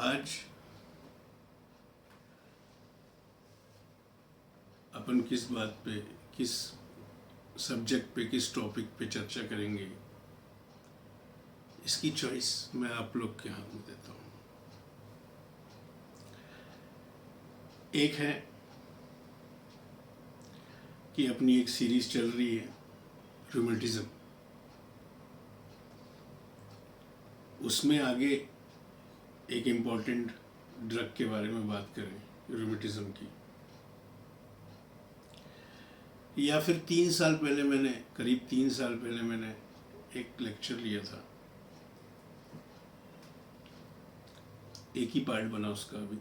आज अपन किस बात पे, किस सब्जेक्ट पे, किस टॉपिक पे चर्चा करेंगे, इसकी चॉइस मैं आप लोग के हाथ में देता हूँ। एक है कि अपनी एक सीरीज चल रही है रूमेटिज्म, उसमें आगे एक इम्पॉर्टेंट ड्रग के बारे में बात करें रूमेटिज्म की। या फिर करीब 3 साल पहले मैंने एक लेक्चर लिया था, एक ही पार्ट बना उसका अभी,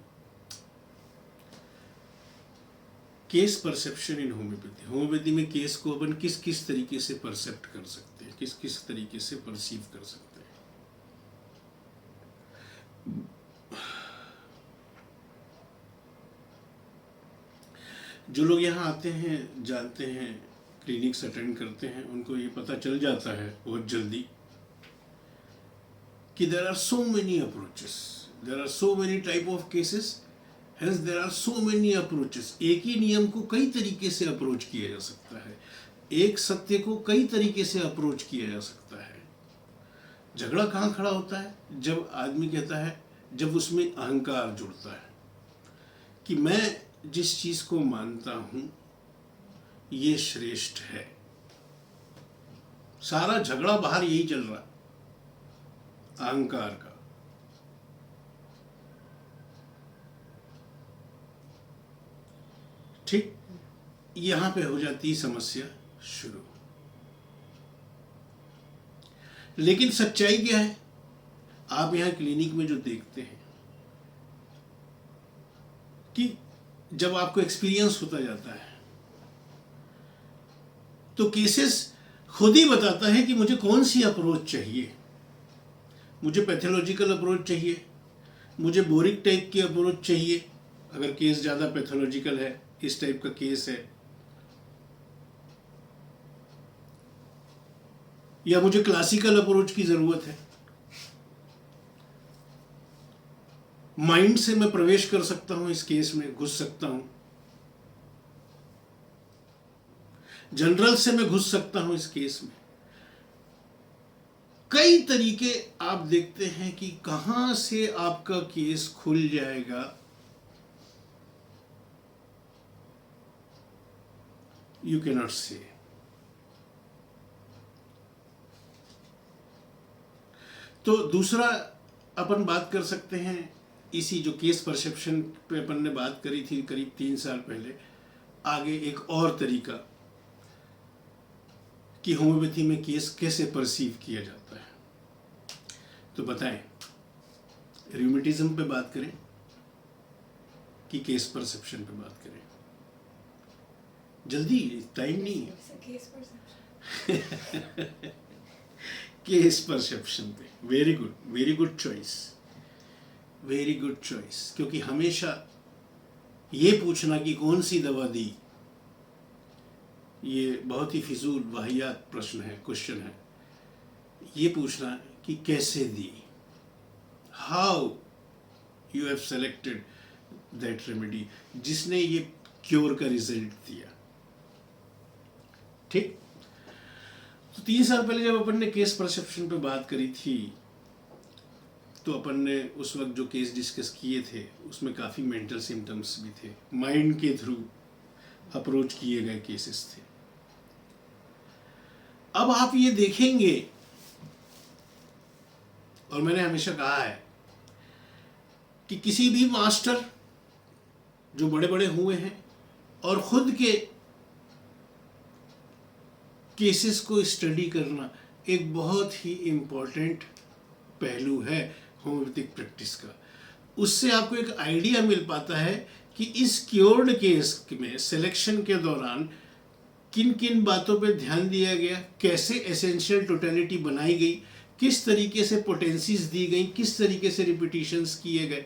केस परसेप्शन इन होम्योपैथी। होम्योपैथी में केस को अपन किस किस तरीके से परसेप्ट कर सकते हैं, किस किस तरीके से परसीव कर सकते हैं। जो लोग यहाँ आते हैं, जानते हैं, क्लिनिक्स अटेंड करते हैं, उनको ये पता चल जाता है बहुत जल्दी कि there are so many approaches, there are so many type of cases, hence there are so many approaches. एक ही नियम को कई तरीके से अप्रोच किया जा सकता है, एक सत्य को कई तरीके से अप्रोच किया जा सकता है। झगड़ा कहाँ खड़ा होता है? जब आदमी कहता है, जब उसमें अहंकार जुड़ता है कि मैं जिस चीज को मानता हूं ये श्रेष्ठ है। सारा झगड़ा बाहर यही चल रहा, अहंकार का। ठीक यहां पे हो जाती समस्या शुरू। लेकिन सच्चाई क्या है? आप यहां क्लिनिक में जो देखते हैं कि जब आपको एक्सपीरियंस होता जाता है तो केसेस खुद ही बताता है कि मुझे कौन सी अप्रोच चाहिए। मुझे पैथोलॉजिकल अप्रोच चाहिए, मुझे बोरिक टाइप की अप्रोच चाहिए अगर केस ज़्यादा पैथोलॉजिकल है, इस टाइप का केस है, या मुझे क्लासिकल अप्रोच की ज़रूरत है। माइंड से मैं प्रवेश कर सकता हूं, इस केस में घुस सकता हूं, जनरल से मैं घुस सकता हूं इस केस में। कई तरीके आप देखते हैं कि कहां से आपका केस खुल जाएगा, यू कैन नॉट से। तो दूसरा अपन बात कर सकते हैं, इसी जो केस परसेप्शन पे अपन ने बात करी थी करीब 3 साल पहले, आगे एक और तरीका कि होम्योपैथी में केस कैसे परसीव किया जाता है। तो बताएं, रूमेटिज्म पे बात करें कि केस परसेप्शन पे बात करें? जल्दी, टाइम नहीं है। केस परसेप्शन पे, very good choice, very good choice. क्योंकि हमेशा ये पूछना कि कौन सी दवा दी, ये बहुत ही फिजूल वाहियात प्रश्न है, क्वेश्चन है। ये पूछना कि कैसे दी, how you have selected that remedy, जिसने ये क्योर का रिजल्ट दिया। ठीक। तो 3 साल पहले जब अपन ने केस परसेप्शन पे बात करी थी, तो अपन ने उस वक्त जो केस डिस्कस किए थे उसमें काफ़ी मेंटल सिम्टम्स भी थे, माइंड के थ्रू अप्रोच किए गए केसेस थे। अब आप ये देखेंगे, और मैंने हमेशा कहा है कि किसी भी मास्टर जो बड़े बड़े हुए हैं और खुद के केसेस को स्टडी करना एक बहुत ही इम्पोर्टेंट पहलू है होम्योपैथिक प्रैक्टिस का। उससे आपको एक आइडिया मिल पाता है कि इस क्योर्ड केस में सिलेक्शन के दौरान किन किन बातों पे ध्यान दिया गया, कैसे एसेंशियल टोटलिटी बनाई गई, किस तरीके से पोटेंसीज दी गई, किस तरीके से रिपीटिशंस किए गए।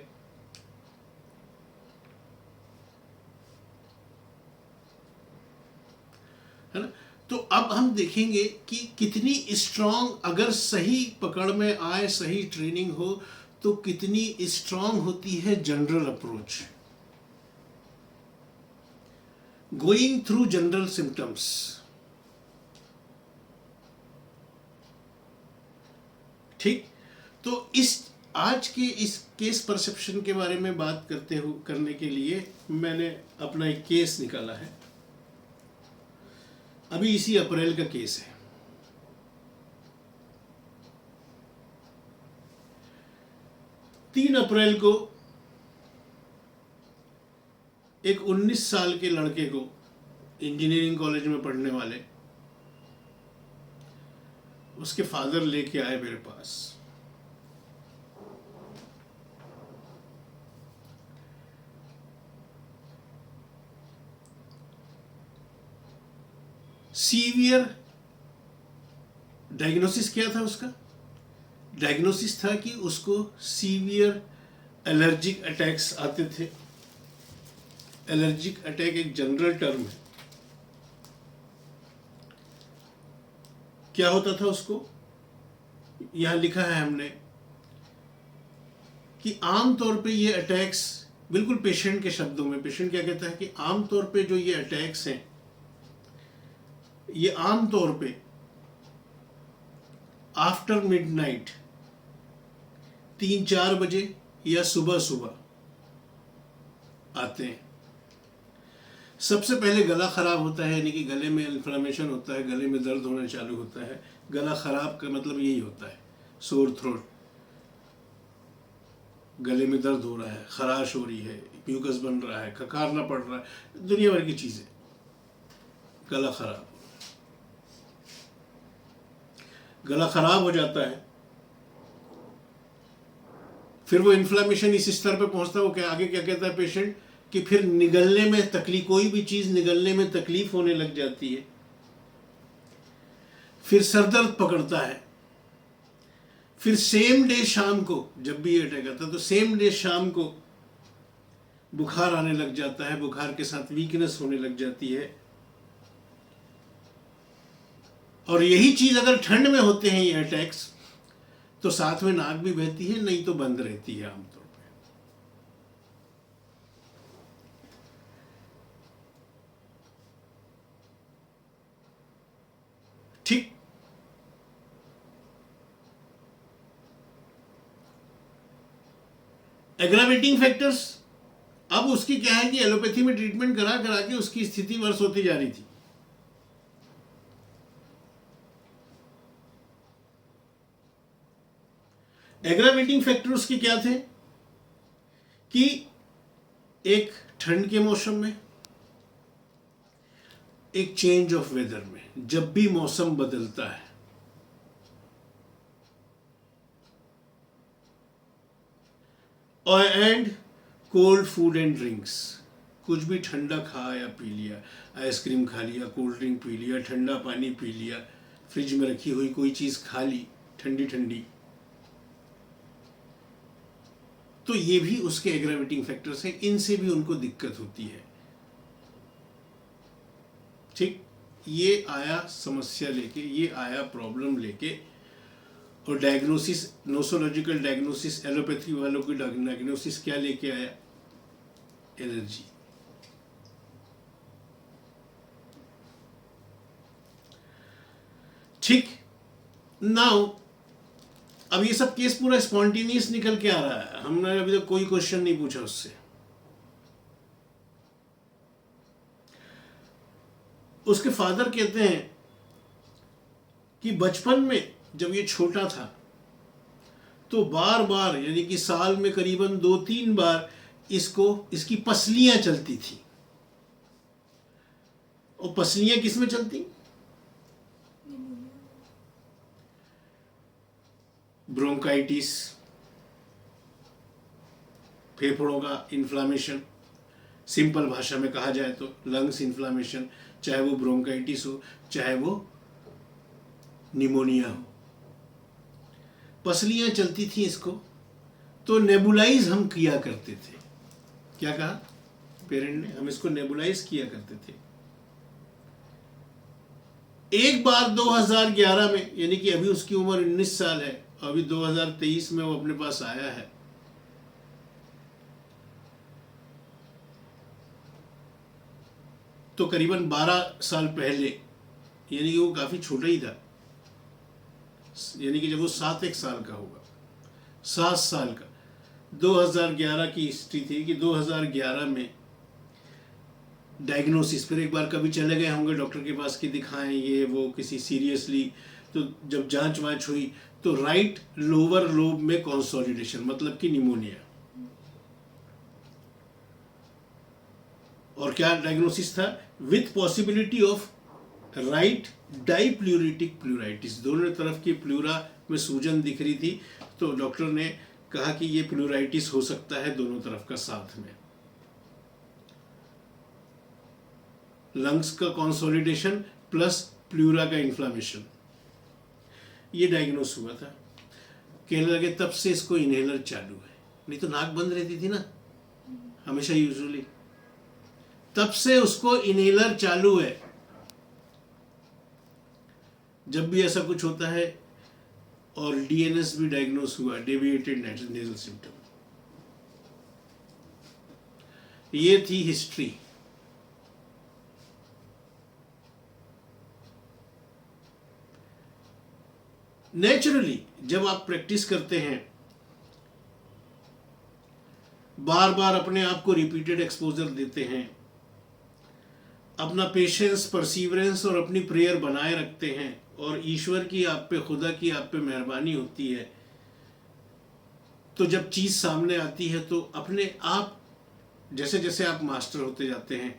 है ना? तो अब हम देखेंगे कि कितनी स्ट्रांग, अगर सही पकड़ में आए, सही ट्रेनिंग हो, तो कितनी स्ट्रांग होती है general approach, going through general symptoms. ठीक, तो इस आज के इस केस परसेप्शन के बारे में बात करने के लिए मैंने अपना एक केस निकाला है। अभी इसी अप्रैल का केस है। तीन अप्रैल को एक 19 साल के लड़के को, इंजीनियरिंग कॉलेज में पढ़ने वाले, उसके फादर लेके आए मेरे पास। सीवियर डायग्नोसिस क्या था उसका? डायग्नोसिस था कि उसको सीवियर एलर्जिक अटैक्स आते थे। एलर्जिक अटैक एक जनरल टर्म है। क्या होता था उसको? यहां लिखा है हमने कि आमतौर पे ये अटैक्स, बिल्कुल पेशेंट के शब्दों में, पेशेंट क्या कहता है कि आमतौर पे जो ये अटैक्स हैं, ये आमतौर पे आफ्टर मिडनाइट 3-4 बजे या सुबह सुबह आते हैं। सबसे पहले गला खराब होता है, यानी कि गले में इन्फ्लेमेशन होता है, गले में दर्द होना चालू होता है। गला खराब का मतलब यही होता है, सोर थ्रोट, गले में दर्द हो रहा है, खराश हो रही है, म्यूकस बन रहा है, खकारना पड़ रहा है, दुनिया भर की चीजें। गला खराब, गला खराब हो जाता है, फिर वो इन्फ्लेमेशन इस स्तर पे पहुंचता है, वो क्या आगे क्या कहता है पेशेंट कि फिर निगलने में तकलीफ, कोई भी चीज निगलने में तकलीफ होने लग जाती है, फिर सरदर्द पकड़ता है, फिर सेम डे शाम को, जब भी ये अटैक आता है तो सेम डे शाम को बुखार आने लग जाता है, बुखार के साथ वीकनेस होने लग जाती है। और यही चीज अगर ठंड में होते हैं ये अटैक्स, तो साथ में नाक भी बहती है, नहीं तो बंद रहती है आमतौर पे। ठीक, एग्रावेटिंग फैक्टर्स, अब उसकी क्या है कि एलोपैथी में ट्रीटमेंट करा करा के उसकी स्थिति वर्ष होती जा रही थी। एग्रावेटिंग फैक्टर उसके क्या थे कि एक ठंड के मौसम में, एक चेंज ऑफ वेदर में, जब भी मौसम बदलता है, और and cold food and drinks, कुछ भी ठंडा खा या पी लिया, आइसक्रीम खा लिया, कोल्ड ड्रिंक पी लिया, ठंडा पानी पी लिया, फ्रिज में रखी हुई कोई चीज खा ली ठंडी ठंडी, तो ये भी उसके एग्रावेटिंग फैक्टर्स हैं। इनसे भी उनको दिक्कत होती है। ठीक, ये आया समस्या लेके, ये आया प्रॉब्लम लेके, और डायग्नोसिस, नोसोलॉजिकल डायग्नोसिस, एलोपैथी वालों की डायग्नोसिस क्या लेके आया? एलर्जी। ठीक, नाउ अब ये सब केस पूरा स्पॉन्टेनियस निकल के आ रहा है, हमने अभी तक कोई क्वेश्चन नहीं पूछा उससे। उसके फादर कहते हैं कि बचपन में जब ये छोटा था तो बार बार, यानी कि साल में करीबन 2-3 बार इसकी पसलियां चलती थी। और पसलियां किस में चलती? ब्रोंकाइटिस, फेफड़ों का इन्फ्लामेशन, सिंपल भाषा में कहा जाए तो लंग्स इन्फ्लामेशन, चाहे वो ब्रोंकाइटिस हो, चाहे वो निमोनिया हो, पसलियां चलती थी इसको। तो नेबुलाइज हम किया करते थे। क्या कहा पेरेंट ने? हम इसको नेबुलाइज किया करते थे। एक बार 2011 में, यानी कि अभी उसकी उम्र 19 साल है, अभी 2023 में वो अपने पास आया है, तो करीबन 12 साल पहले, यानी कि वो काफ़ी छोटा ही था, यानी कि जब वो 7 साल का होगा, 7 साल का, 2011 की हिस्ट्री थी कि 2011 में डायग्नोसिस, फिर एक बार कभी चले गए होंगे डॉक्टर के पास कि दिखाएं ये वो किसी सीरियसली, तो जब जांच वांच हुई तो राइट लोअर लोब में कंसोलिडेशन, मतलब कि निमोनिया। और क्या डायग्नोसिस था? With possibility of right diapleuritic pleuritis, दोनों तरफ की प्लूरा में सूजन दिख रही थी, तो डॉक्टर ने कहा कि ये प्लूराइटिस हो सकता है दोनों तरफ का साथ में। लंग्स का कंसोलिडेशन प्लस प्लूरा का इन्फ्लामेशन, ये डायग्नोस हुआ था। कहने लगे तब से इसको इनहेलर चालू है, नहीं तो नाक बंद रहती थी ना हमेशा यूजुअली, तब से उसको इनहेलर चालू है। जब भी ऐसा कुछ होता है, और डीएनएस भी डायग्नोस हुआ, डेविएटेड नेजल सिम्टम। ये थी हिस्ट्री। नेचुरली जब आप प्रैक्टिस करते हैं, बार बार अपने आप को रिपीटेड एक्सपोजर देते हैं, अपना पेशेंस, परसीवरेंस और अपनी प्रेयर बनाए रखते हैं, और ईश्वर की आप पे, खुदा की आप पे मेहरबानी होती है, तो जब चीज़ सामने आती है तो अपने आप, जैसे जैसे आप मास्टर होते जाते हैं,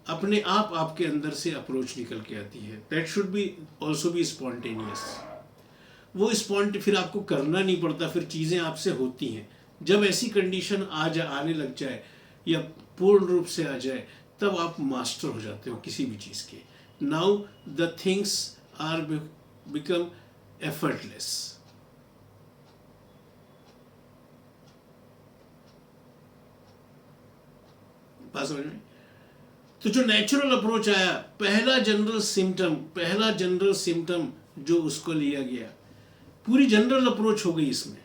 अपने आप आपके अंदर से अप्रोच निकल के आती है। That should be also be spontaneous. वो फिर आपको करना नहीं पड़ता, फिर चीज़ें आपसे होती हैं। जब ऐसी कंडीशन आने लग जाए या पूर्ण रूप से आ जाए, तब आप मास्टर हो जाते हो किसी भी चीज़ के। Now the things are become effortless. बात समझ में? तो जो नेचुरल अप्रोच आया, पहला जनरल सिम्टम जो उसको लिया गया, पूरी जनरल अप्रोच हो गई इसमें।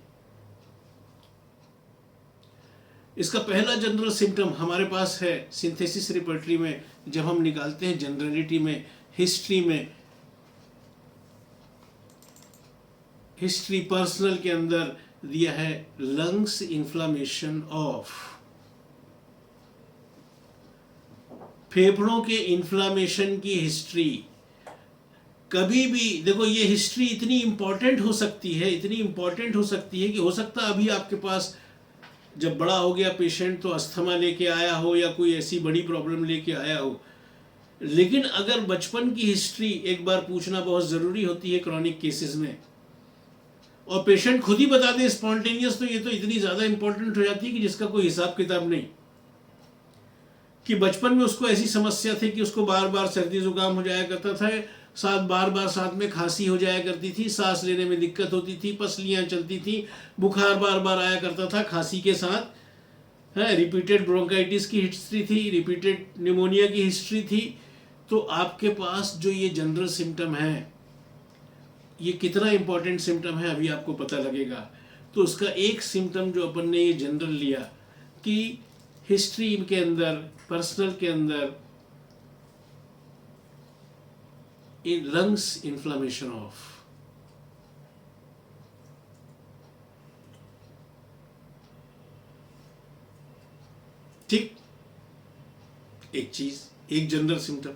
इसका पहला जनरल सिम्टम हमारे पास है सिंथेसिस रिपर्टरी में, जब हम निकालते हैं जनरलिटी में, हिस्ट्री पर्सनल के अंदर दिया है लंग्स इन्फ्लामेशन ऑफ, फेफड़ों के इन्फ्लामेशन की हिस्ट्री। कभी भी देखो, ये हिस्ट्री इतनी इंपॉर्टेंट हो सकती है कि हो सकता है अभी आपके पास जब बड़ा हो गया पेशेंट तो अस्थमा लेके आया हो या कोई ऐसी बड़ी प्रॉब्लम लेके आया हो, लेकिन अगर बचपन की हिस्ट्री एक बार पूछना बहुत ज़रूरी होती है क्रॉनिक केसेस में, और पेशेंट खुद ही बता दे स्पॉन्टेनियस, तो ये तो इतनी ज़्यादा इंपॉर्टेंट हो जाती है कि जिसका कोई हिसाब किताब नहीं। कि बचपन में उसको ऐसी समस्या थी कि उसको बार बार सर्दी जुकाम हो जाया करता था, बार बार साथ में खांसी हो जाया करती थी, सांस लेने में दिक्कत होती थी, पसलियाँ चलती थी, बुखार बार बार आया करता था खांसी के साथ, है रिपीटेड ब्रोंकाइटिस की हिस्ट्री थी, रिपीटेड निमोनिया की हिस्ट्री थी। तो आपके पास जो ये जनरल सिम्टम है, ये कितना इंपॉर्टेंट सिम्टम है अभी आपको पता लगेगा। तो उसका एक सिम्टम जो अपन ने ये जनरल लिया कि हिस्ट्री के अंदर, पर्सनल के अंदर, इन लंग्स इन्फ्लामेशन ऑफ, ठीक, एक चीज, एक जनरल सिम्टम।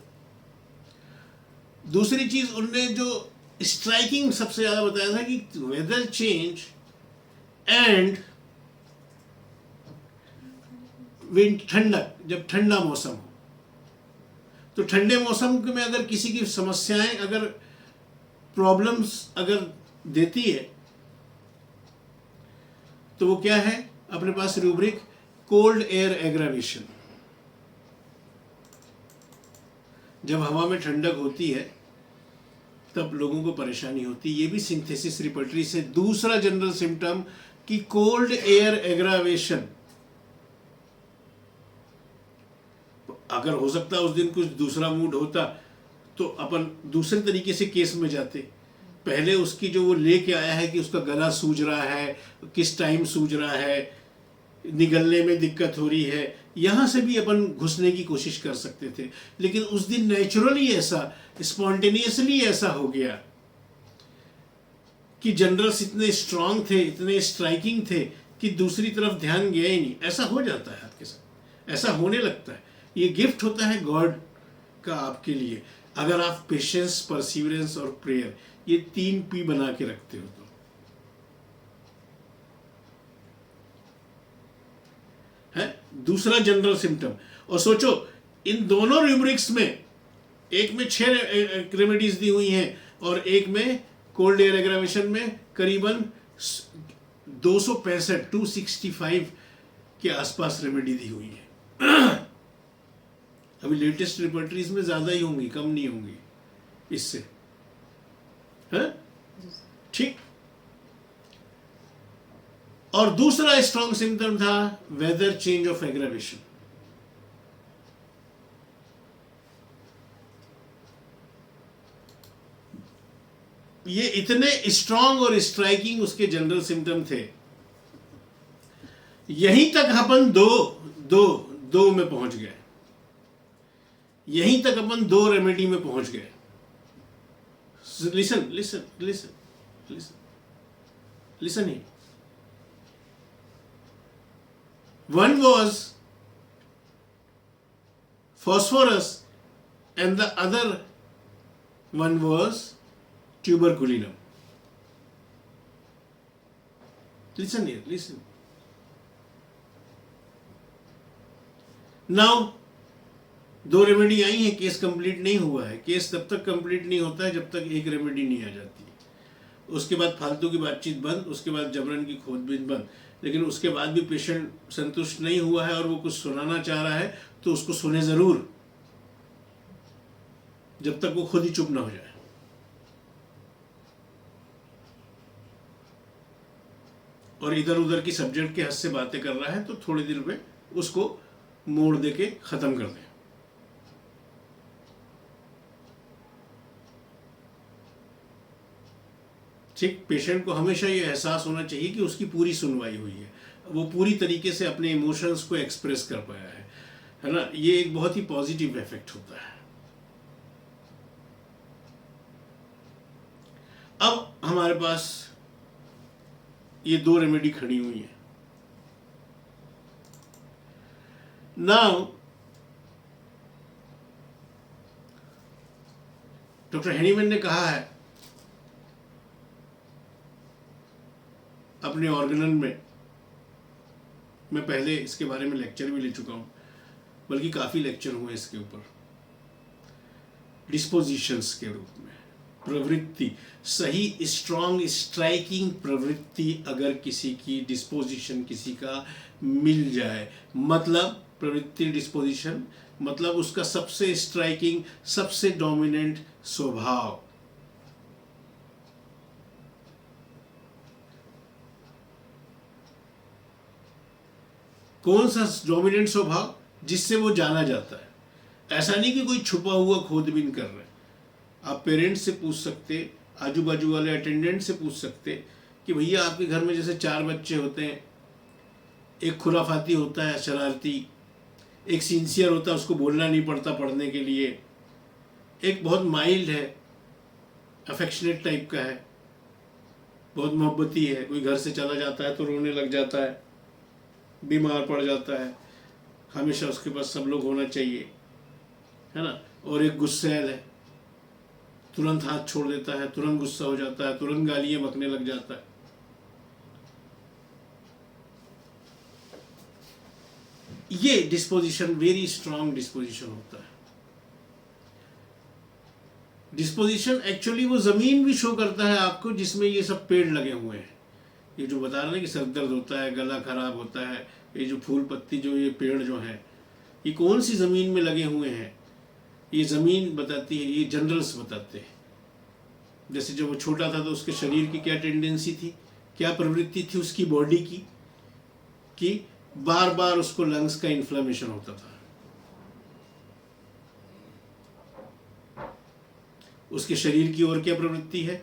दूसरी चीज उनने जो स्ट्राइकिंग सबसे ज्यादा बताया था कि वेदर चेंज एंड विंड, ठंडक, जब ठंडा मौसम हो, तो ठंडे मौसम में अगर किसी की समस्याएं, अगर प्रॉब्लम्स अगर देती है, तो वो क्या है अपने पास रूब्रिक, कोल्ड एयर एग्रावेशन। जब हवा में ठंडक होती है तब लोगों को परेशानी होती है। ये भी सिंथेसिस रिपर्टरी से दूसरा जनरल सिम्टम कि कोल्ड एयर एग्रावेशन। अगर हो सकता उस दिन कुछ दूसरा मूड होता तो अपन दूसरे तरीके से केस में जाते। पहले उसकी जो वो लेके आया है कि उसका गला सूज रहा है, किस टाइम सूज रहा है, निगलने में दिक्कत हो रही है, यहाँ से भी अपन घुसने की कोशिश कर सकते थे, लेकिन उस दिन नेचुरली ऐसा, स्पॉन्टेनियसली ऐसा हो गया कि जनरल्स इतने स्ट्रांग थे, इतने स्ट्राइकिंग थे कि दूसरी तरफ ध्यान गया ही नहीं। ऐसा हो जाता है आपके साथ, ऐसा होने लगता है। ये गिफ्ट होता है गॉड का आपके लिए, अगर आप पेशेंस, परसिवरेंस और प्रेयर, ये 3 P बना के रखते हो तो। है दूसरा जनरल सिम्टम। और सोचो इन दोनों रूब्रिक्स में, एक में 6 रेमेडीज दी हुई हैं और एक में कोल्ड एयर एग्रावेशन में करीबन 265 के आसपास रेमेडी दी हुई है। अभी लेटेस्ट रिपोर्टरीज में ज्यादा ही होंगी, कम नहीं होंगी इससे, है ठीक। और दूसरा स्ट्रॉन्ग सिम्टम था वेदर चेंज ऑफ एग्रावेशन। ये इतने स्ट्रॉन्ग और स्ट्राइकिंग उसके जनरल सिम्टम थे। यहीं तक अपन दो में पहुंच गए, यहीं तक अपन 2 रेमेडी में पहुंच गए। Listen listen listen listen listen he. One was phosphorus and the other one was tuberculinum. Listen here, listen. Now, 2 remedy आई हैं, केस कंप्लीट नहीं हुआ है। केस तब तक कंप्लीट नहीं होता है जब तक एक रेमेडी नहीं आ जाती। उसके बाद फालतू की बातचीत बंद, उसके बाद जबरन की खोजबीन बंद। लेकिन उसके बाद भी पेशेंट संतुष्ट नहीं हुआ है और वो कुछ सुनाना चाह रहा है तो उसको सुने जरूर, जब तक वो खुद ही चुप ना हो जाए। और इधर उधर की सब्जेक्ट के हद से बातें कर रहा है तो थोड़ी देर में उसको मोड़ दे के खत्म कर दें। ठीक, पेशेंट को हमेशा ये एहसास होना चाहिए कि उसकी पूरी सुनवाई हुई है, वो पूरी तरीके से अपने इमोशंस को एक्सप्रेस कर पाया है ना। ये एक बहुत ही पॉजिटिव इफेक्ट होता है। अब हमारे पास ये 2 रेमेडी खड़ी हुई हैं। नाउ डॉक्टर हेनीमैन ने कहा है अपने ऑर्गेनन में, मैं पहले इसके बारे में लेक्चर भी ले चुका हूं, बल्कि काफी लेक्चर हुए इसके ऊपर, डिस्पोजिशंस के रूप में। प्रवृत्ति, सही स्ट्रॉन्ग स्ट्राइकिंग प्रवृत्ति अगर किसी की, डिस्पोजिशन किसी का मिल जाए, मतलब प्रवृत्ति डिस्पोजिशन मतलब उसका सबसे स्ट्राइकिंग, सबसे डोमिनेंट स्वभाव, कौन सा डोमिनेंट स्वभाव जिससे वो जाना जाता है। ऐसा नहीं कि कोई छुपा हुआ खोजबीन कर रहे हैं। आप पेरेंट्स से पूछ सकते, आजू बाजू वाले अटेंडेंट से पूछ सकते कि भैया आपके घर में जैसे 4 बच्चे होते हैं, एक खुराफाती होता है शरारती, एक सिंसियर होता है उसको बोलना नहीं पड़ता पढ़ने के लिए, एक बहुत माइल्ड है, अफेक्शनेट टाइप का है, बहुत मोहब्बती है, कोई घर से चला जाता है तो रोने लग जाता है, बीमार पड़ जाता है, हमेशा उसके पास सब लोग होना चाहिए, है ना। और एक गुस्सैल है, तुरंत हाथ छोड़ देता है, तुरंत गुस्सा हो जाता है, तुरंत गालियां बकने लग जाता है। ये डिस्पोजिशन वेरी स्ट्रांग डिस्पोजिशन होता है। डिस्पोजिशन एक्चुअली वो जमीन भी शो करता है आपको जिसमें ये सब पेड़ लगे हुए हैं। ये जो बता रहे हैं कि सर दर्द होता है, गला खराब होता है, ये जो फूल पत्ती जो ये पेड़ जो हैं, ये कौन सी ज़मीन में लगे हुए हैं, ये ज़मीन बताती है, ये जनरल्स बताते हैं। जैसे जब वो छोटा था तो उसके शरीर की क्या टेंडेंसी थी, क्या प्रवृत्ति थी उसकी बॉडी की, कि बार बार उसको लंग्स का इन्फ्लेमेशन होता था। उसके शरीर की और क्या प्रवृत्ति है,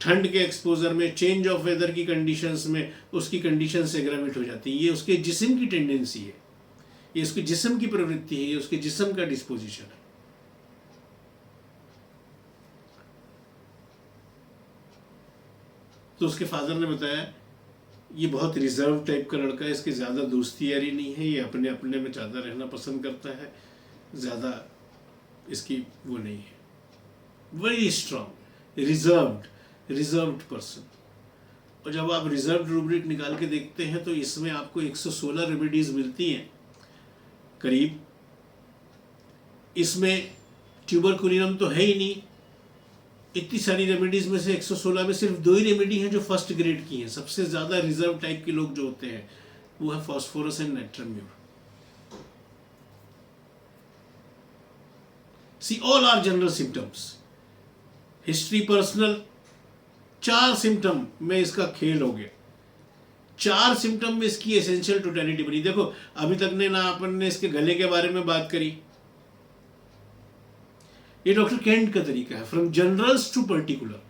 ठंड के एक्सपोजर में, चेंज ऑफ वेदर की कंडीशंस में उसकी कंडीशन एग्रावेट हो जाती है। ये उसके जिस्म की टेंडेंसी है, ये उसके जिस्म की प्रवृत्ति है, ये उसके जिस्म का डिस्पोजिशन है। तो उसके फादर ने बताया ये बहुत रिजर्व टाइप का लड़का है, इसकी ज़्यादा दोस्ती यारी नहीं है, ये अपने अपने में ज़्यादा रहना पसंद करता है, ज़्यादा इसकी वो नहीं है, वेरी स्ट्रांग रिजर्व्ड पर्सन। और जब आप रिजर्व रूब्रिक निकाल के देखते हैं तो इसमें आपको 116 रेमेडीज मिलती हैं करीब। इसमें ट्यूबरकुलिनम तो है ही नहीं, इतनी सारी रेमेडीज में से 116 में सिर्फ 2 ही रेमेडी हैं जो फर्स्ट ग्रेड की हैं। सबसे ज़्यादा रिजर्व टाइप के लोग जो होते हैं वो है फॉस्फोरस एंड नाइट्रोम्यूर। See all are general symptoms, history personal, 4 symptom में इसका खेल हो गया, 4 सिम्टम में इसकी एसेंशियल टोटलिटी बनी। देखो अभी तक ने ना अपन ने इसके गले के बारे में बात करी, ये डॉक्टर केंट का तरीका है, फ्रॉम जनरल्स टू पर्टिकुलर।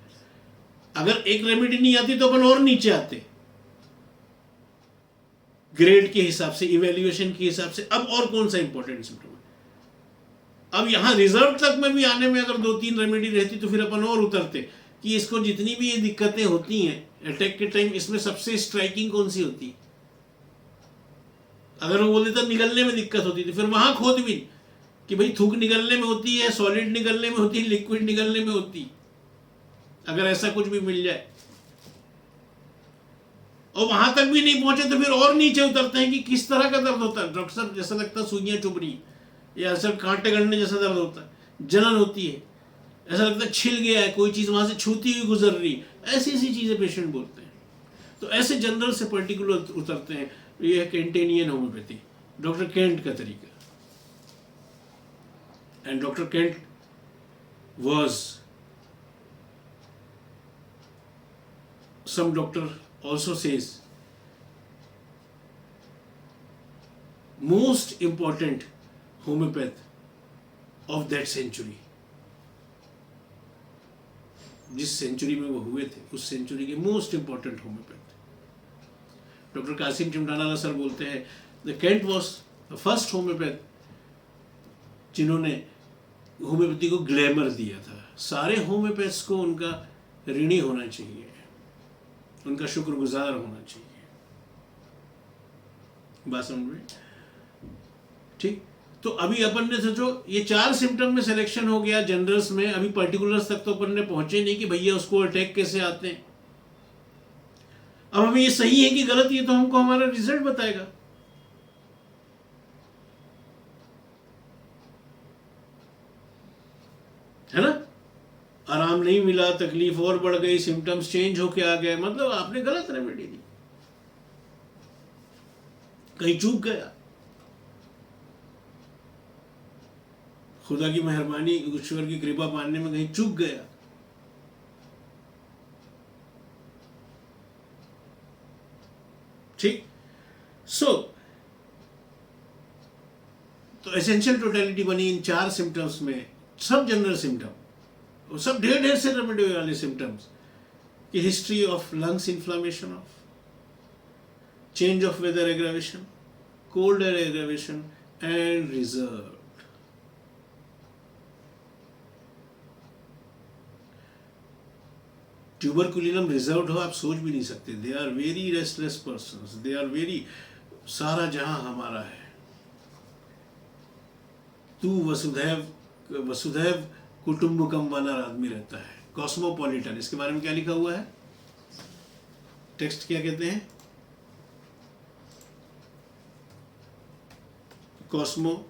अगर एक रेमेडी नहीं आती तो अपन और नीचे आते ग्रेड के हिसाब से, इवेल्युएशन के हिसाब से। अब और कौन सा इंपॉर्टेंट सिम्टम है, अब यहां रिजर्व तक में भी आने में अगर 2-3 रेमेडी रहती तो फिर अपन और उतरते कि इसको जितनी भी ये दिक्कतें होती हैं अटैक के टाइम, इसमें सबसे स्ट्राइकिंग कौन सी होती है। अगर वो बोल देता निगलने में दिक्कत होती थी, फिर वहां खोदबीन कि भाई थूक निगलने में होती है, सॉलिड निगलने में होती है, लिक्विड निगलने में होती है, अगर ऐसा कुछ भी मिल जाए। और वहां तक भी नहीं पहुंचे तो फिर और नीचे उतरते हैं कि किस तरह का दर्द होता है। डॉक्टर साहब जैसा लगता है सुइयां चुभ रही या ऐसा कांटे गड़ने जैसा दर्द होता है, जलन होती है, ऐसा लगता है छिल गया है, कोई चीज वहां से छूती हुई गुजर रही, ऐसी ऐसी चीजें पेशेंट बोलते हैं। तो ऐसे जनरल से पर्टिकुलर उतरते हैं। ये है केंटेनियन होम्योपैथी, डॉक्टर केंट का तरीका। And Dr. Kent was, some doctor also says, most important homeopath of that century. जिस सेंचुरी में वो हुए थे उस सेंचुरी के most important homeopath doctor Kasim Chimthanawala sir बोलते हैं the Kent was the first homeopath जिन्होंने होम्योपैथी को ग्लैमर दिया था। सारे होम्योपैथ्स को उनका ऋणी होना चाहिए, उनका शुक्रगुजार होना चाहिए। बात समझ में? ठीक। तो अभी अपन ने सोचो ये 4 सिम्टम में सिलेक्शन हो गया जनरल्स में, अभी पर्टिकुलर्स तक तो अपन ने पहुंचे नहीं कि भैया उसको अटैक कैसे आते हैं। अब हमें ये सही है कि गलत, ये तो हमको हमारा रिजल्ट बताएगा। है ना, आराम नहीं मिला, तकलीफ और बढ़ गई, सिम्टम्स चेंज होके आ गए, मतलब आपने गलत रेमेडी दी, कहीं चूक गया। खुदा की मेहरबानी, ईश्वर की कृपा मानने में कहीं चूक गया। ठीक। तो एसेंशियल टोटलिटी बनी इन 4 सिम्टम्स में, सब जनरल सिम्टम, सब ढेर से रेमेडी वाले सिम्टम्स की history of lungs inflammation, of change of weather aggravation, cold air aggravation and reserve. Tuberculinum reserved हो आप सोच भी नहीं सकते। They are very restless persons, they are very, सारा जहां हमारा है, तू वसुधैव कुटुंबकम वाला आदमी रहता है, कॉस्मोपॉलिटन। इसके बारे में क्या लिखा हुआ है, टेक्स्ट क्या कहते हैं, कॉस्मोपॉलिटन।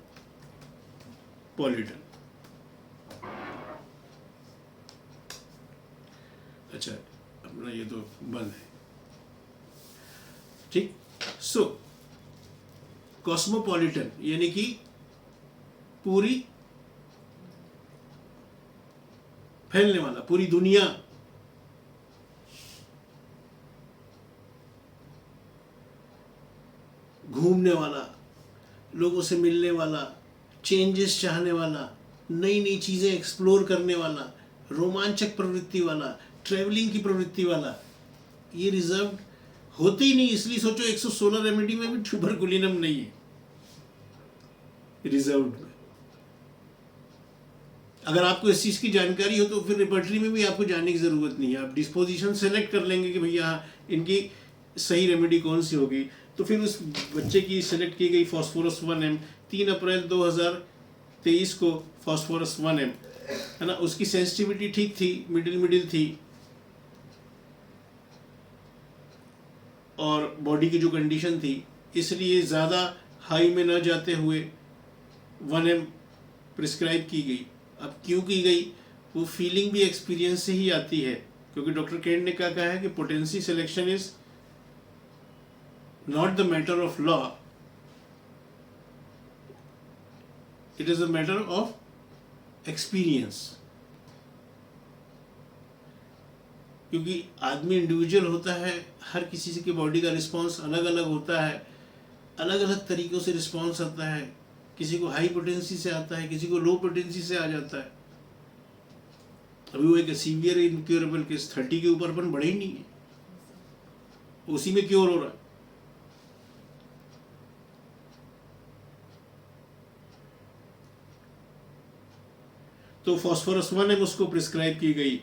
अच्छा अपना ये तो बंद है। ठीक। सो कॉस्मोपॉलिटन यानी कि पूरी फैलने वाला, पूरी दुनिया, घूमने वाला, लोगों से मिलने वाला, चेंजेस चाहने वाला, नई नई चीजें एक्सप्लोर करने वाला, रोमांचक प्रवृत्ति वाला, ट्रैवलिंग की प्रवृत्ति वाला, ये रिजर्व होते ही नहीं। इसलिए सोचो 116 रेमेडी में भी ट्यूबरकुलिनम नहीं है। रिजर्व्ड में। अगर आपको इस चीज़ की जानकारी हो तो फिर रेपर्टरी में भी आपको जाने की ज़रूरत नहीं है, आप डिस्पोजिशन सेलेक्ट कर लेंगे कि भैया इनकी सही रेमेडी कौन सी होगी। तो फिर उस बच्चे की सेलेक्ट की गई फास्फोरस 1M, 3 अप्रैल 2023 को फास्फोरस 1M, है ना, उसकी सेंसिटिविटी ठीक थी, मिडिल थी, और बॉडी की जो कंडीशन थी इसलिए ज़्यादा हाई में न जाते हुए 1M प्रिस्क्राइब की गई। अब क्यों की गई, वो फीलिंग भी एक्सपीरियंस से ही आती है, क्योंकि डॉक्टर केंट ने क्या कहा है कि potency selection is not the matter of law, it is a matter of experience. क्योंकि आदमी इंडिविजुअल होता है, हर किसी की बॉडी का रिस्पांस अलग अलग होता है, अलग अलग तरीक़ों से रिस्पांस आता है, किसी को हाई पोटेंसी से आता है, किसी को लो पोटेंसी से आ जाता है। अभी वो एक सीवियर इनक्योरेबल केस 30 के ऊपर अपन बढ़े ही नहीं है, उसी में क्योर हो रहा है। तो फास्फोरस 1M उसको प्रिस्क्राइब की गई।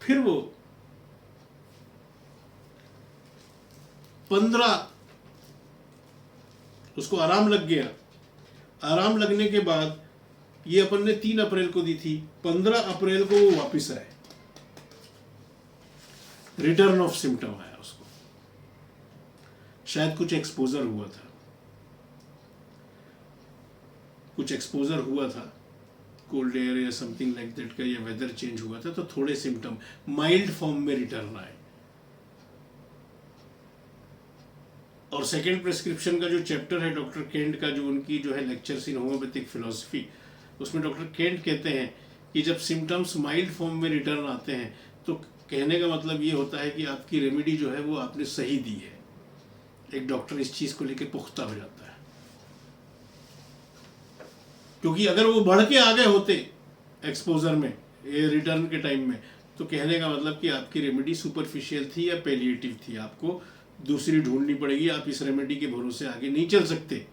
फिर वो 15 उसको आराम लग गया। आराम लगने के बाद ये अपन ने 3 अप्रैल को दी थी, 15 अप्रैल को वो वापस आए, रिटर्न ऑफ सिम्टम आया उसको, शायद कुछ एक्सपोजर हुआ था, कोल्ड एयर या समथिंग लाइक दैट का, या वेदर चेंज हुआ था, तो थोड़े सिम्टम माइल्ड फॉर्म में रिटर्न आए। और सेकेंड प्रिस्क्रिप्शन का जो चैप्टर है डॉक्टर केंट का, जो उनकी जो है लेक्चर्स इन होम्योपैथिक फिलोसफी, उसमें डॉक्टर केंट कहते हैं कि जब सिम्टम्स माइल्ड फॉर्म में रिटर्न आते हैं तो कहने का मतलब ये होता है कि आपकी रेमेडी जो है वो आपने सही दी है। एक डॉक्टर इस चीज़ को लेकर पुख्ता हो जाता है, क्योंकि अगर वो बढ़ के आ गए होते एक्सपोजर में, ये रिटर्न के टाइम में, तो कहने का मतलब कि आपकी रेमेडी सुपरफिशियल थी या पैलिएटिव थी, आपको दूसरी ढूंढनी पड़ेगी, आप इस रेमेडी के भरोसे आगे नहीं चल सकते।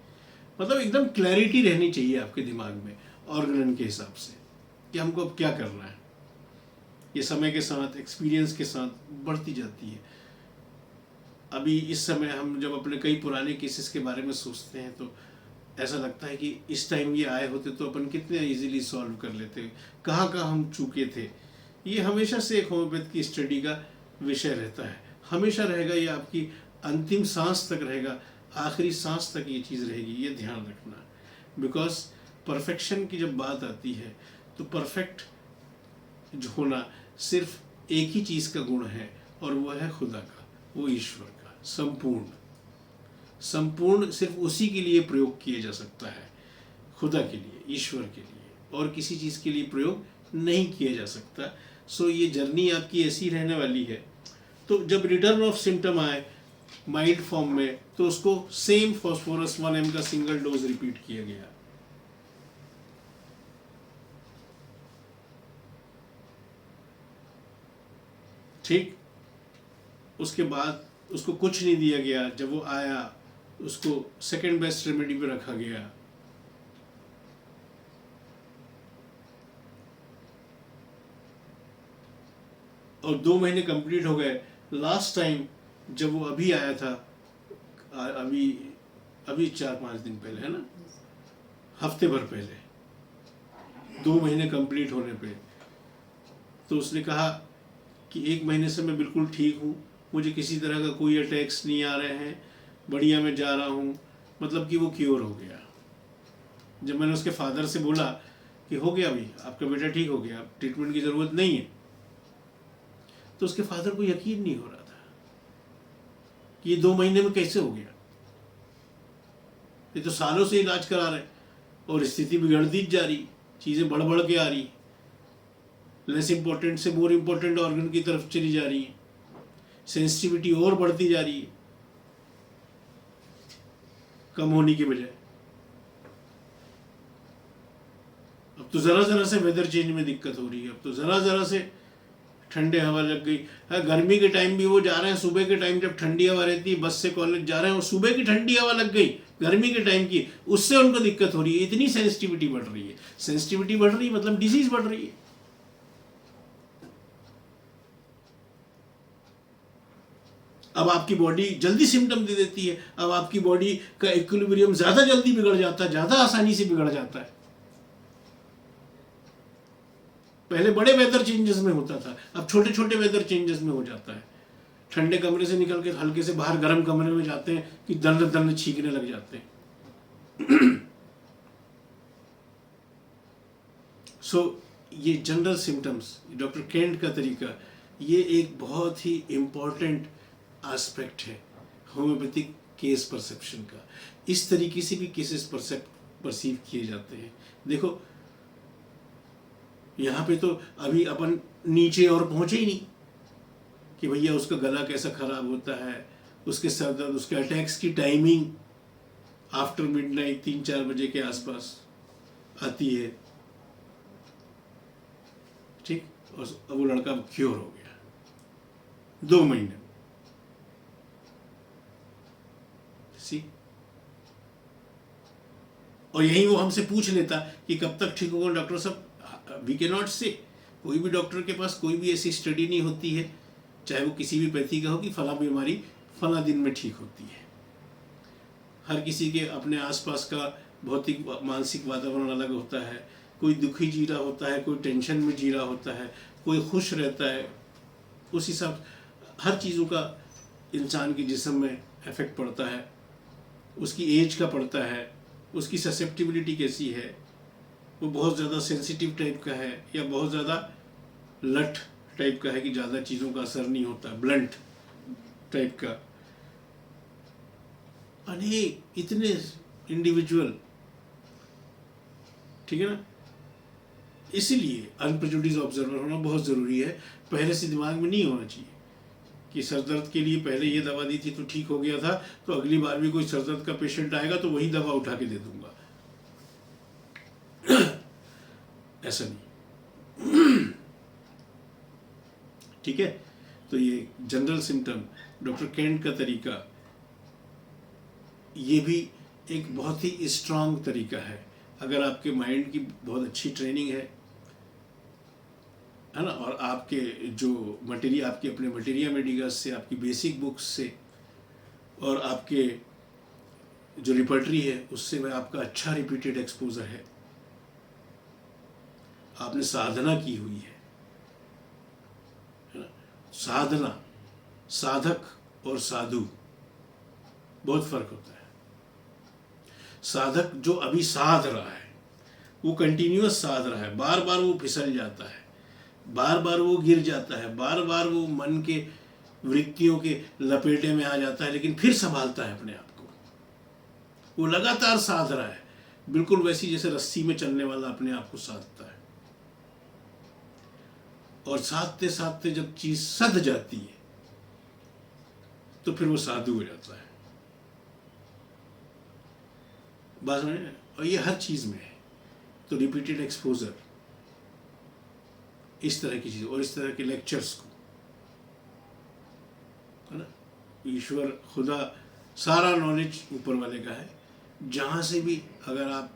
मतलब एकदम क्लैरिटी रहनी चाहिए आपके दिमाग में ऑर्गेनन के हिसाब से कि हमको अब क्या करना है। ये समय के साथ, एक्सपीरियंस के साथ बढ़ती जाती है। अभी इस समय हम जब अपने कई पुराने केसेस के बारे में सोचते हैं तो ऐसा लगता है कि इस टाइम ये आए होते तो अपन कितने इजीली सॉल्व कर लेते, कहाँ कहाँ हम चूके थे। ये हमेशा से एक होम्योपैथ की स्टडी का विषय रहता है, हमेशा रहेगा, ये आपकी अंतिम सांस तक रहेगा, आखिरी सांस तक ये चीज़ रहेगी, ये ध्यान रखना। बिकॉज परफेक्शन की जब बात आती है तो परफेक्ट जो होना सिर्फ एक ही चीज़ का गुण है, और वो है खुदा का, वो ईश्वर का, संपूर्ण सिर्फ उसी के लिए प्रयोग किया जा सकता है, खुदा के लिए, ईश्वर के लिए, और किसी चीज़ के लिए प्रयोग नहीं किया जा सकता। सो ये जर्नी आपकी ऐसी रहने वाली है। तो जब रिटर्न ऑफ सिम्टम आए माइल्ड फॉर्म में तो उसको सेम फास्फोरस 1M का सिंगल डोज रिपीट किया गया। ठीक, उसके बाद उसको कुछ नहीं दिया गया। जब वो आया उसको सेकेंड बेस्ट रेमेडी पे रखा गया। और 2 महीने कंप्लीट हो गए। लास्ट टाइम जब वो अभी आया था, अभी 4-5 दिन पहले, है ना, हफ्ते भर पहले, 2 महीने कंप्लीट होने पे, तो उसने कहा कि 1 महीने से मैं बिल्कुल ठीक हूँ, मुझे किसी तरह का कोई अटैक्स नहीं आ रहे हैं, बढ़िया मैं जा रहा हूँ, मतलब कि वो क्योर हो गया। जब मैंने उसके फादर से बोला कि हो गया भाई, आपका बेटा ठीक हो गया, ट्रीटमेंट की ज़रूरत नहीं है, तो उसके फादर को यकीन नहीं हो रहा था कि ये 2 महीने में कैसे हो गया। ये तो सालों से इलाज करा रहे और स्थिति बिगड़ती जा रही, चीज़ें बढ़ बढ़ के आ रही, लेस इंपॉर्टेंट से मोर इम्पोर्टेंट ऑर्गन की तरफ चली जा रही है, सेंसिटिविटी और बढ़ती जा रही है कम होने की बजाय। अब तो ज़रा ज़रा से वेदर चेंज में दिक्कत हो रही है, अब तो ज़रा ज़रा से ठंडे हवा लग गई। हाँ, गर्मी के टाइम भी वो जा रहे हैं, सुबह के टाइम जब ठंडी हवा रहती है, बस से कॉलेज जा रहे हैं और सुबह की ठंडी हवा लग गई गर्मी के टाइम की, उससे उनको दिक्कत हो रही है। इतनी सेंसिटिविटी बढ़ रही है। सेंसिटिविटी बढ़ रही है मतलब डिजीज बढ़ रही है। अब आपकी बॉडी जल्दी सिम्टम दे देती है। अब आपकी बॉडी का इक्विलिब्रियम ज़्यादा जल्दी बिगड़ जाता है, ज़्यादा आसानी से बिगड़ जाता है। पहले बड़े वेदर चेंजेस में होता था, अब छोटे छोटे वेदर चेंजेस में हो जाता है। ठंडे कमरे से निकल के हल्के से बाहर गर्म कमरे में जाते हैं कि दर्द दर्द छींकने लग जाते हैं। सो ये जनरल सिम्टम्स, डॉक्टर केंट का तरीका, ये एक बहुत ही इम्पॉर्टेंट एस्पेक्ट है होम्योपैथिक केस परसेप्शन का। इस तरीके से भी केसेस परसीव किए जाते हैं। देखो यहाँ पे तो अभी अपन नीचे और पहुँचे ही नहीं कि भैया उसका गला कैसा खराब होता है, उसके सर दर्द, उसके अटैक्स की टाइमिंग आफ्टर मिडनाइट 3-4 बजे के आसपास आती है, ठीक। और अब वो लड़का क्योर हो गया 2 महीने। सी, और यही वो हमसे पूछ लेता कि कब तक ठीक होगा डॉक्टर साहब। वी कैन नॉट से। कोई भी डॉक्टर के पास कोई भी ऐसी स्टडी नहीं होती है, चाहे वो किसी भी पैथी का हो, कि फला बीमारी फला दिन में ठीक होती है। हर किसी के अपने आसपास का भौतिक मानसिक वातावरण अलग होता है। कोई दुखी जी रहा होता है, कोई टेंशन में जी रहा होता है, कोई खुश रहता है। उस हिसाब हर चीज़ों का इंसान के जिस्म में इफेक्ट पड़ता है, उसकी एज का पड़ता है, उसकी ससेप्टिबिलिटी कैसी है, वो बहुत ज़्यादा सेंसिटिव टाइप का है या बहुत ज़्यादा लठ टाइप का है कि ज़्यादा चीज़ों का असर नहीं होता, ब्लंट टाइप का। अनेक इतने इंडिविजुअल, ठीक है ना। इसीलिए अनप्रेजुडिस्ड ऑब्जर्वर होना बहुत ज़रूरी है। पहले से दिमाग में नहीं होना चाहिए कि सर दर्द के लिए पहले ये दवा दी थी तो ठीक हो गया था, तो अगली बार भी कोई सर दर्द का पेशेंट आएगा तो वही दवा उठा के दे दूंगा। ऐसा नहीं, ठीक है। तो ये जनरल सिम्टम, डॉक्टर केंट का तरीका, ये भी एक बहुत ही स्ट्रांग तरीका है। अगर आपके माइंड की बहुत अच्छी ट्रेनिंग है ना, और आपके जो मटेरियल, आपके अपने मटेरिया मेडिकस से, आपकी बेसिक बुक्स से, और आपके जो रिपर्टरी है उससे में आपका अच्छा रिपीटेड एक्सपोजर है, आपने साधना की हुई है ना। साधना, साधक और साधु बहुत फर्क होता है। साधक जो अभी साध रहा है, वो कंटिन्यूअस साध रहा है, बार बार वो फिसल जाता है, बार बार वो गिर जाता है, बार बार वो मन के वृत्तियों के लपेटे में आ जाता है, लेकिन फिर संभालता है अपने आप को। वो लगातार साध रहा है, बिल्कुल वैसी जैसे रस्सी में चलने वाला अपने आप को साधता है। और साधते साधते जब चीज सध जाती है तो फिर वो साधु हो जाता है। बात समझे? और ये हर चीज में है। तो रिपीटेड एक्सपोजर, इस तरह की चीज और इस तरह के लेक्चर्स को, है ना, ईश्वर खुदा सारा नॉलेज ऊपर वाले का है। जहां से भी अगर आप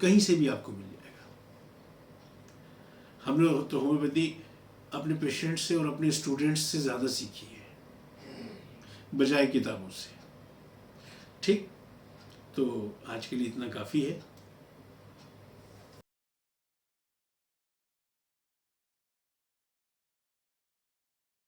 कहीं से भी आपको मिल जाएगा। हम लोग तो होम्योपैथी अपने पेशेंट्स से और अपने स्टूडेंट्स से ज़्यादा सीखी है बजाय किताबों से, ठीक। तो आज के लिए इतना काफ़ी है।